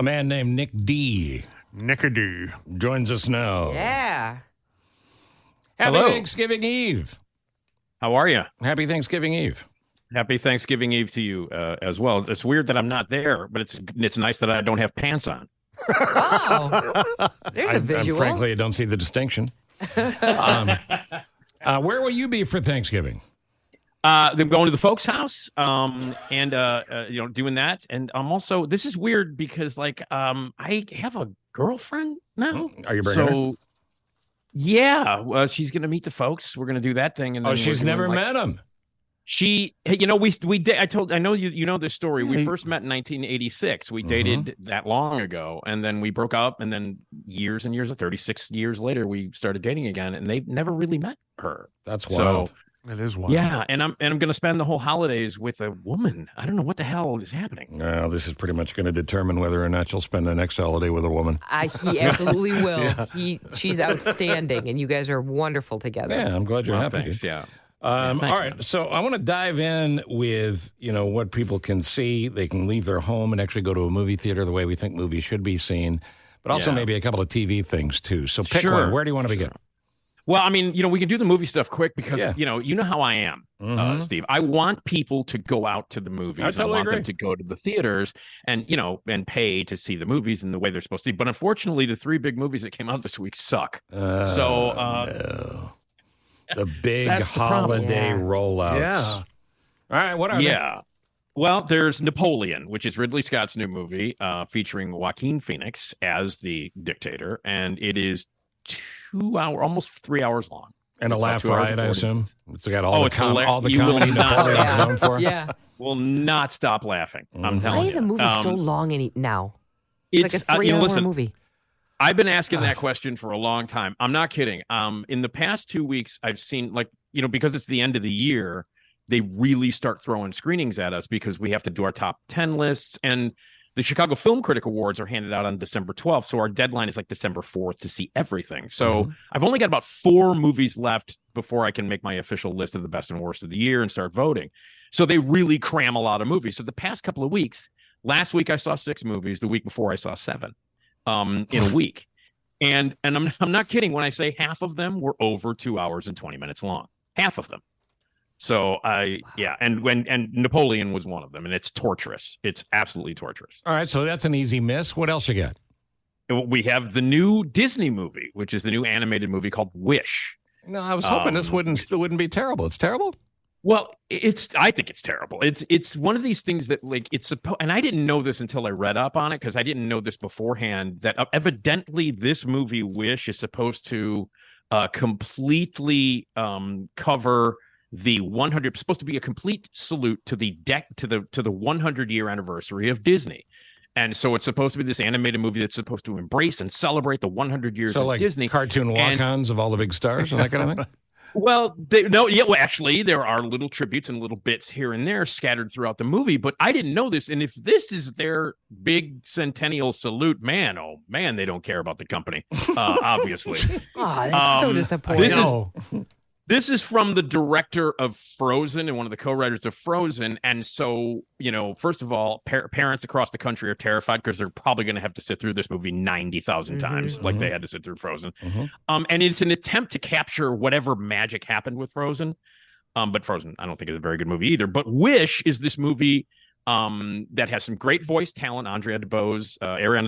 A man named Nick D. Nickady joins us now. Yeah. Happy Hello. Thanksgiving Eve. How are you? Happy Thanksgiving Eve. Happy Thanksgiving Eve to you as well. It's weird that I'm not there, but it's nice that I don't have pants on. Wow. There's a visual. Frankly, I don't see the distinction. Where will you be for Thanksgiving? They're going to the folks' house, and doing that. And I'm also, this is weird because I have a girlfriend now. Are you bringing her? Yeah, well, she's going to meet the folks. We're going to do that thing. And then She's never met him. We did. I know you know this story. We first met in 1986. We dated that long ago, and then we broke up, and then years and years, 36 years later, we started dating again, and they never really met her. That's wild. So, It is wild. yeah, and I'm going to spend the whole holidays with a woman. I don't know what the hell is happening. No, this is pretty much going to determine whether or not you'll spend the next holiday with a woman. He absolutely will. She's outstanding, and you guys are wonderful together. Yeah, I'm glad you're happy. Thanks, yeah. All thanks, right, man. so I want to dive in with, what people can see. They can leave their home and actually go to a movie theater the way we think movies should be seen, but also maybe a couple of TV things, too. So pick one. Where do you want to begin? Well, I mean, we can do the movie stuff quick because, you know how I am, Steve. I want people to go out to the movies. I totally want agree. them to go to the theaters and pay to see the movies in the way they're supposed to be. But unfortunately, the three big movies that came out this week suck. No. The big That's the problem. holiday rollouts. Yeah. All right, what are they? Yeah. Well, there's Napoleon, which is Ridley Scott's new movie featuring Joaquin Phoenix as the dictator. And it is 2 hours, almost 3 hours long. And It's a about laugh 2 hours riot, and I 40 assume. It's got Oh, all it's all the you will comedy not Napoleon's stop. known for. Yeah. Will not stop laughing. I'm telling Why you. is the movie so long now? It's like a 3-hour listen, movie. I've been asking that question for a long time. I'm not kidding. In the past 2 weeks, I've seen because it's the end of the year, they really start throwing screenings at us because we have to do our top 10 lists. And the Chicago Film Critic Awards are handed out on December 12th. So our deadline is December 4th to see everything. So I've only got about 4 movies left before I can make my official list of the best and worst of the year and start voting. So they really cram a lot of movies. So the past couple of weeks, last week I saw 6 movies. The week before I saw 7 in a week. And I'm not kidding when I say half of them were over 2 hours and 20 minutes long. Half of them. So and Napoleon was one of them, and it's torturous. It's absolutely torturous. All right, so that's an easy miss. What else you got? We have the new Disney movie, which is the new animated movie called Wish. No, I was hoping this wouldn't be terrible. It's terrible? Well, I think it's terrible. It's one of these things that and I didn't know this until I read up on it because I didn't know this beforehand, that evidently this movie Wish is supposed to completely cover the 100, supposed to be a complete salute to the 100-year anniversary of Disney. And so it's supposed to be this animated movie that's supposed to embrace and celebrate the 100 years of Disney. Cartoon walk-ons of all the big stars and that kind of thing? Well, actually, there are little tributes and little bits here and there scattered throughout the movie, but I didn't know this. And if this is their big centennial salute, man, oh man, they don't care about the company, obviously. Oh, that's so disappointing. This is from the director of Frozen and one of the co-writers of Frozen. And so, first of all, parents across the country are terrified because they're probably going to have to sit through this movie 90,000 times like they had to sit through Frozen. And it's an attempt to capture whatever magic happened with Frozen. But Frozen, I don't think is a very good movie either. But Wish is this movie that has some great voice talent. Ariana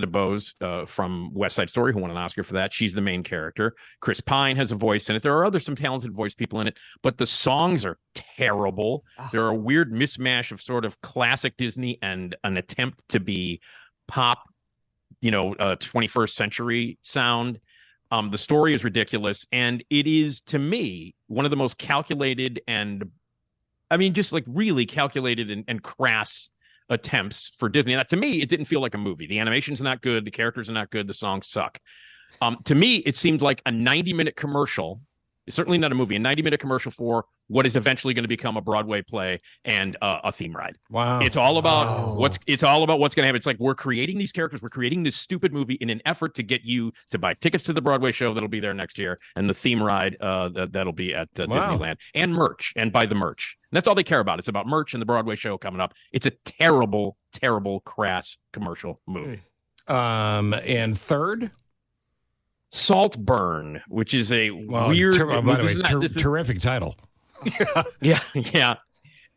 DeBose from West Side Story, who won an Oscar for that. She's the main character. Chris Pine has a voice in it. There are some talented voice people in it, but the songs are terrible. They're a weird mismatch of sort of classic Disney and an attempt to be pop, 21st century sound. The story is ridiculous, and it is, to me, one of the most calculated and just really calculated and crass attempts for Disney. And to me, it didn't feel like a movie. The animation's not good. The characters are not good. The songs suck. To me, it seemed like a 90-minute commercial. It's certainly not a movie. A 90-minute commercial for what is eventually going to become a Broadway play and a theme ride. Wow! It's all about what's going to happen. It's like we're creating these characters. We're creating this stupid movie in an effort to get you to buy tickets to the Broadway show that'll be there next year and the theme ride that'll be at Disneyland and merch and buy the merch. And that's all they care about. It's about merch and the Broadway show coming up. It's a terrible, terrible, crass commercial movie. And third? Saltburn, which is a weird... by the way, terrific title. Yeah.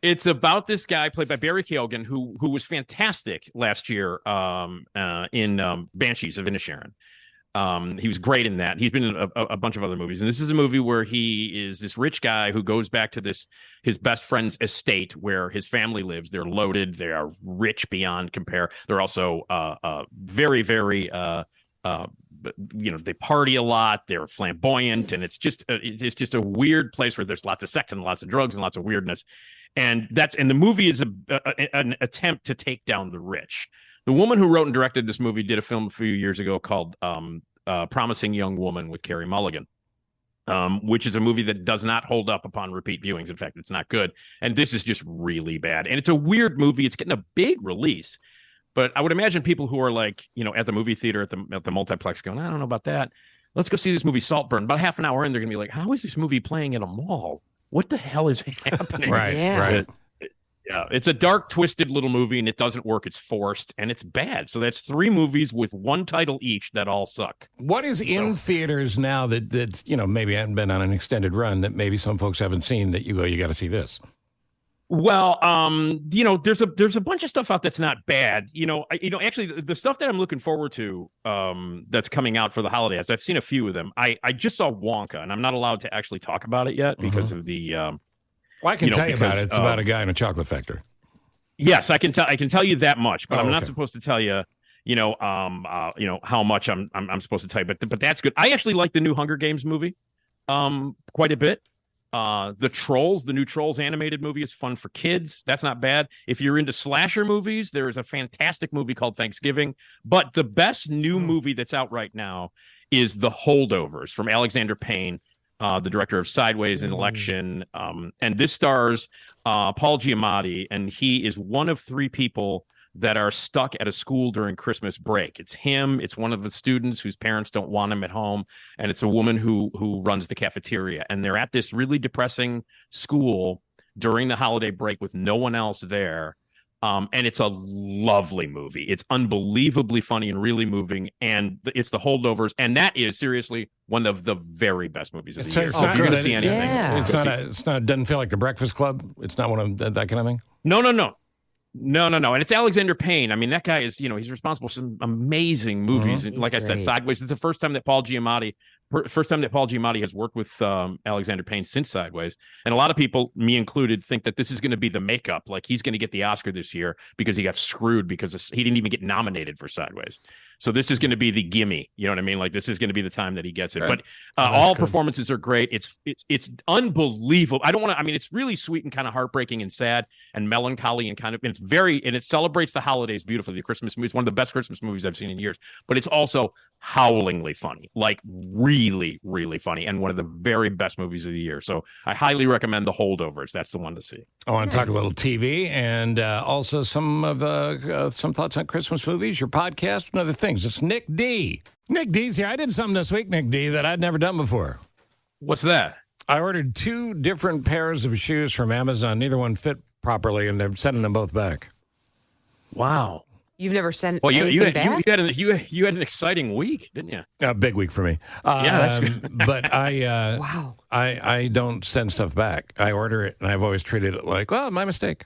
It's about this guy played by Barry Keoghan, who was fantastic last year in Banshees of Inisherin. He was great in that. He's been in a bunch of other movies. And this is a movie where he is this rich guy who goes back to his best friend's estate where his family lives. They're loaded. They are rich beyond compare. They're also very, very, they party a lot. They're flamboyant. And it's just a weird place where there's lots of sex and lots of drugs and lots of weirdness. And the movie is an attempt to take down the rich. The woman who wrote and directed this movie did a film a few years ago called Promising Young Woman with Carey Mulligan, which is a movie that does not hold up upon repeat viewings. In fact, it's not good. And this is just really bad. And it's a weird movie. It's getting a big release. But I would imagine people who are like, at the movie theater, at the multiplex going, I don't know about that. Let's go see this movie Saltburn. About half an hour in, they're going to be like, how is this movie playing at a mall? What the hell is happening? Right. Yeah, it's a dark, twisted little movie, and it doesn't work. It's forced, and it's bad. So that's 3 movies with one title each that all suck. What is in theaters now that maybe hadn't been on an extended run that maybe some folks haven't seen that you got to see this? Well, there's a bunch of stuff out that's not bad. Actually, the stuff that I'm looking forward to that's coming out for the holidays, I've seen a few of them. I just saw Wonka, and I'm not allowed to actually talk about it yet because of the. Well, I can tell you about it. It's about a guy in a chocolate factory. Yes, I can tell you that much, but I'm not supposed to tell you, how much I'm supposed to tell you. But that's good. I actually like the new Hunger Games movie, quite a bit. The new Trolls animated movie is fun for kids. That's not bad. If you're into slasher movies, there is a fantastic movie called Thanksgiving. But the best new movie that's out right now is The Holdovers from Alexander Payne. The director of Sideways and Election. And this stars Paul Giamatti, and he is one of 3 people that are stuck at a school during Christmas break. It's him, it's one of the students whose parents don't want him at home, and it's a woman who runs the cafeteria. And they're at this really depressing school during the holiday break with no one else there. And it's a lovely movie. It's unbelievably funny and really moving. And it's The Holdovers. And that is seriously one of the very best movies of the year. If you're going to see anything. Yeah. It doesn't feel like The Breakfast Club. It's not one of that kind of thing. No. And it's Alexander Payne. I mean, that guy is, he's responsible for some amazing movies. And like I said, Sideways is the first time that Paul Giamatti has worked with Alexander Payne since Sideways. And a lot of people, me included, think that this is going to be the makeup. Like he's going to get the Oscar this year because he got screwed because he didn't even get nominated for Sideways. So this is going to be the gimme. You know what I mean? Like this is going to be the time that he gets it. Right. But all performances are great. It's unbelievable. It's really sweet and kind of heartbreaking and sad and melancholy and it celebrates the holidays beautifully. The Christmas movie. It's one of the best Christmas movies I've seen in years. But it's also howlingly funny, like really, really funny, and one of the very best movies of the year. So I highly recommend The Holdovers. That's the one to see. I want to talk a little TV and also some thoughts on Christmas movies, your podcast, and other things. It's Nick D. Nick D's here. I did something this week, Nick D, that I'd never done before. What's that? I ordered 2 different pairs of shoes from Amazon. Neither one fit properly, and they're sending them both back. Wow. You've never sent anything back? You had an exciting week, didn't you? A big week for me. Yeah, that's good. But I don't send stuff back. I order it, and I've always treated it like, well, my mistake.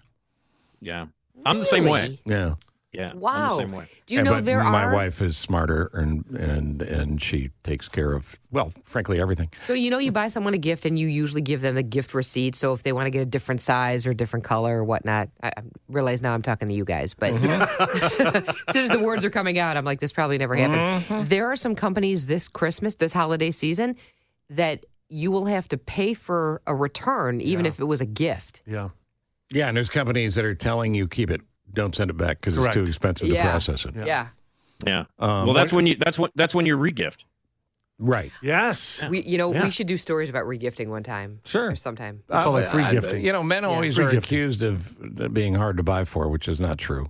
Yeah. I'm the same way. Yeah. Yeah. Wow. I'm the same way. Do you know my wife is smarter and she takes care of, well, frankly, everything. So you buy someone a gift and you usually give them a gift receipt. So if they want to get a different size or different color or whatnot, I realize now I'm talking to you guys, but as soon as the words are coming out, I'm like, this probably never happens. There are some companies this holiday season, that you will have to pay for a return, even if it was a gift. Yeah. Yeah, and there's companies that are telling you keep it. Don't send it back because it's too expensive to process it. Yeah. Well, that's when you regift. Right. Yes. We should do stories about regifting one time. Sure. Or sometime. We call it free gifting. Men always are accused of being hard to buy for, which is not true.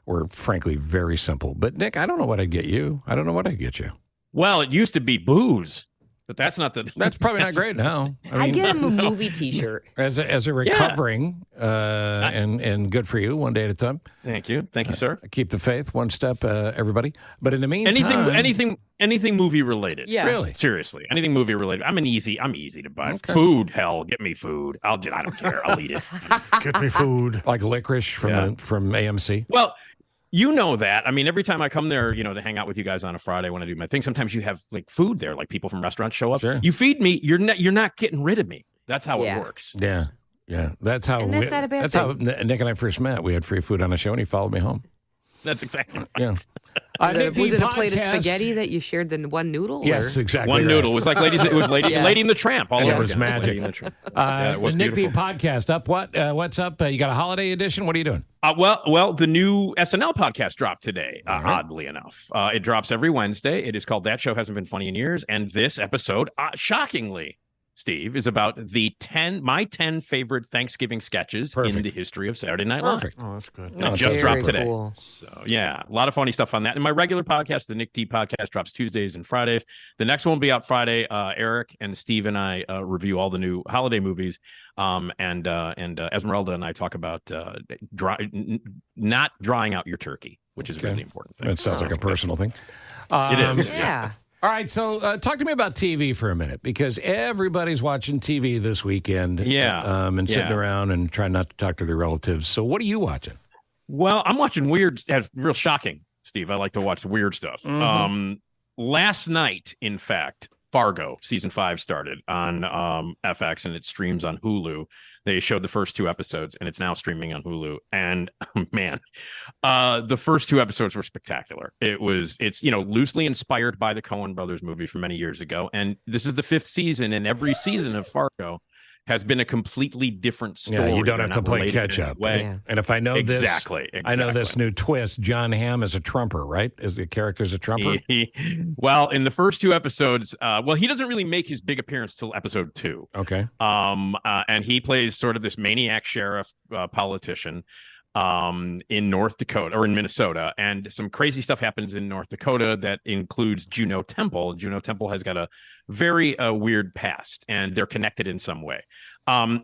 We're frankly very simple. But Nick, I don't know what I'd get you. I don't know what I'd get you. Well, it used to be booze. but that's not the. That's probably not great now. I get him a movie T-shirt. As a recovering, and good for you, one day at a time. Thank you, sir. Keep the faith, one step, everybody. But in the meantime, anything movie related. Yeah, really, seriously, anything movie related. I'm easy to buy. Okay. Food, hell, get me food. I don't care. I'll eat it. Get me food, like licorice from AMC. Well. You know that. I mean, every time I come there, to hang out with you guys on a Friday when I do my thing, sometimes you have like food there, like people from restaurants show up. Sure. You feed me. You're not getting rid of me. That's how it works. Yeah. That's how Nick and I first met. We had free food on the show, and he followed me home. That's exactly right. Yeah. Was it a plate of spaghetti that you shared the one noodle? Yes, exactly. One noodle. It was like Lady and the Tramp. All over. It was magic. The Nick D podcast up. What's up? You got a holiday edition? What are you doing? Well, the new SNL podcast dropped today, oddly enough. It drops every Wednesday. It is called That Show Hasn't Been Funny in Years. And this episode, shockingly, Steve, is about my 10 favorite Thanksgiving sketches in the history of Saturday Night Live. Perfect. Oh, that's good. It just dropped today. Cool. So, a lot of funny stuff on that. And my regular podcast, the Nick D podcast, drops Tuesdays and Fridays. The next one will be out Friday. Eric and Steve and I review all the new holiday movies. And Esmeralda and I talk about not drying out your turkey, which is a really important thing. That sounds like a personal thing. It is. Yeah. All right, so talk to me about TV for a minute, because everybody's watching TV this weekend. And sitting around and trying not to talk to their relatives. So what are you watching? Well, I'm watching real shocking, Steve. I like to watch weird stuff. Mm-hmm. Last night, in fact, Fargo season 5 started on FX, and it streams on Hulu. They showed the first 2 episodes, and it's now streaming on Hulu. And man, the first 2 episodes were spectacular. It's loosely inspired by the Coen Brothers movie from many years ago, and this is the 5th season. And every season of Fargo has been a completely different story. Yeah, you don't have to play catch up. Yeah. And if I know exactly. I know this new twist. John Hamm is a Trumper, right? Is the character's a Trumper? Well, in the first 2 episodes, he doesn't really make his big appearance till episode 2. Okay. And he plays sort of this maniac sheriff politician in North Dakota or in Minnesota, and some crazy stuff happens in North Dakota that includes Juno Temple. Juno Temple has got a very weird past, and they're connected in some way.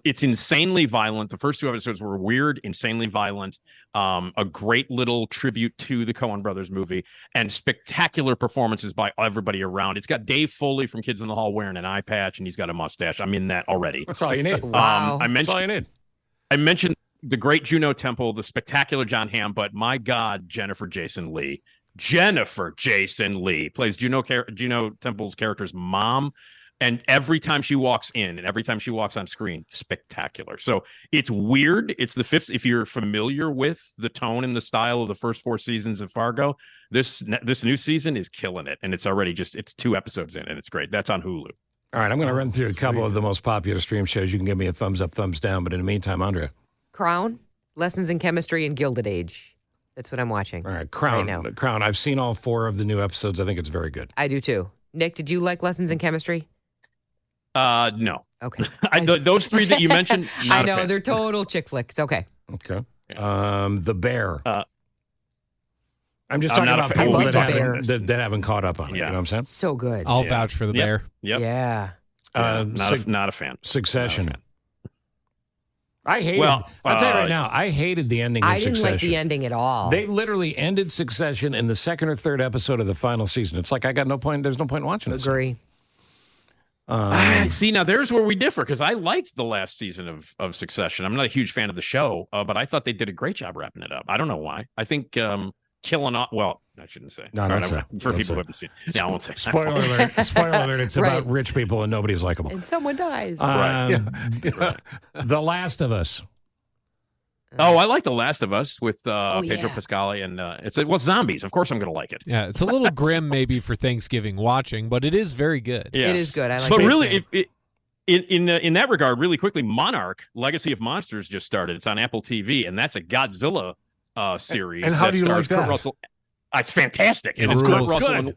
It's insanely violent. The first 2 episodes were weird, insanely violent, a great little tribute to the Coen Brothers movie, and spectacular performances by everybody around. It's got Dave Foley from Kids in the Hall wearing an eye patch, and he's got a mustache. I'm in that already. That's all you need. Wow. That's all you need. I mentioned the great Juno Temple, the spectacular John Hamm, but my God, Jennifer Jason Leigh plays Juno Temple's character's mom. And every time she walks in and every time she walks on screen, spectacular. So it's weird. It's the 5th. If you're familiar with the tone and the style of the first 4 seasons of Fargo, this new season is killing it. And it's already it's 2 episodes in, and it's great. That's on Hulu. All right, I'm going to run through a couple of the most popular stream shows. You can give me a thumbs up, thumbs down. But in the meantime, Andrea. Crown, Lessons in Chemistry, and Gilded Age. That's what I'm watching. All right, Crown. Right now. Crown. I've seen all 4 of the new episodes. I think it's very good. I do too. Nick, did you like Lessons in Chemistry? No. Okay. Those 3 that you mentioned. I know they're total chick flicks. Okay. Okay. Yeah. The Bear. I'm just talking about people that haven't caught up on it. Yeah. You know what I'm saying? So good. I'll vouch for the Bear. Yep. Yeah. Not a fan. Succession. Not a fan. I hated. I'll tell you right now. I hated the ending of Succession. I didn't like the ending at all. They literally ended Succession in the 2nd or 3rd episode of the final season. It's like I got no point. There's no point in watching it. Agree. See, now there's where we differ, because I liked the last season of Succession. I'm not a huge fan of the show, but I thought they did a great job wrapping it up. I don't know why. I think killing off. Well, I shouldn't say. No, don't say. For people who haven't seen. Yeah, I won't say. Spoiler alert! Spoiler alert! It's about rich people and nobody's likable. And someone dies. Right. The Last of Us. Oh, I like The Last of Us with Pedro Pascal, and it's zombies. Of course, I'm going to like it. Yeah, it's a little grim maybe for Thanksgiving watching, but it is very good. Yes. It is good. I like. But really, in that regard, really quickly, Monarch: Legacy of Monsters just started. It's on Apple TV, and that's a Godzilla series. And how do you like that? Kurt Russell. It's fantastic, and it's Kurt Russell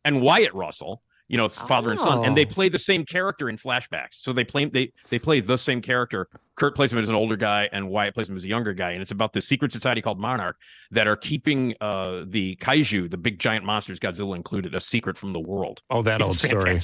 and Wyatt Russell. It's father and son, and they play the same character in flashbacks. So they play the same character. Kurt plays him as an older guy, and Wyatt plays him as a younger guy. And it's about this secret society called Monarch that are keeping the kaiju, the big giant monsters, Godzilla included, a secret from the world. Oh, that old story.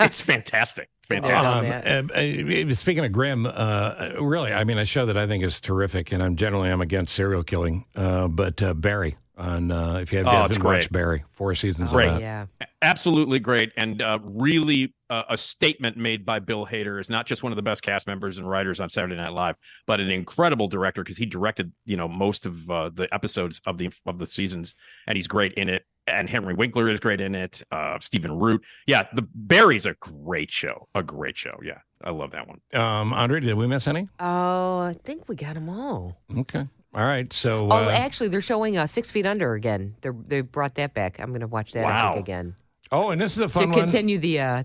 It's fantastic. Fantastic. Speaking of grim, really, I mean, a show that I think is terrific, and I'm against serial killing, but Barry on if you haven't watched Barry, 4 seasons of that. Yeah. Absolutely great, and really a statement made by Bill Hader. Is not just one of the best cast members and writers on Saturday Night Live, but an incredible director because he directed most of the episodes of the seasons, and he's great in it. And Henry Winkler is great in it. Stephen Root. Yeah, the Barry's a great show. Yeah, I love that one. Andre, did we miss any? Oh, I think we got them all. Okay. All right. So. Actually, they're showing 6 Feet Under again. They brought that back. I'm going to watch that I think, again. Oh, and this is a fun one. To continue the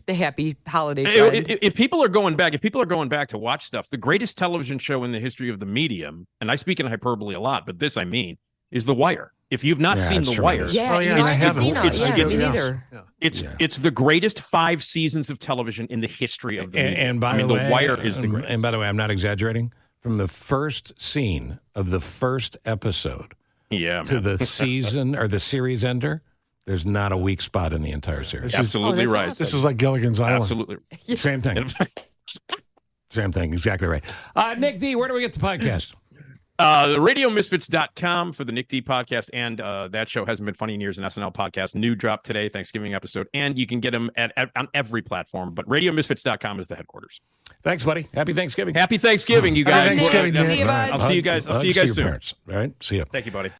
happy holiday trend. If people are going back to watch stuff, the greatest television show in the history of the medium, and I speak in hyperbole a lot, but this I mean, is The Wire. If you've not seen The Wire, I haven't seen it. Me neither. It's the greatest 5 seasons of television in the history of the medium. And by the way, The Wire is the greatest. And by the way, I'm not exaggerating. From the first scene of the first episode to the season or the series ender, there's not a weak spot in the entire series. Absolutely right. Awesome. This is like Gilligan's Island. Absolutely. Same thing. Same thing. Exactly right. Nick D, where do we get the podcast? RadioMisfits.com for the Nick D podcast, and that show hasn't been funny in years. An SNL podcast, new drop today, Thanksgiving episode, and you can get them on every platform. But RadioMisfits.com is the headquarters. Thanks, buddy. Happy Thanksgiving. Happy Thanksgiving, you guys. Thanksgiving. See you, bud. I'll see you guys. I'll see you guys soon. Parents. All right. See you. Thank you, buddy.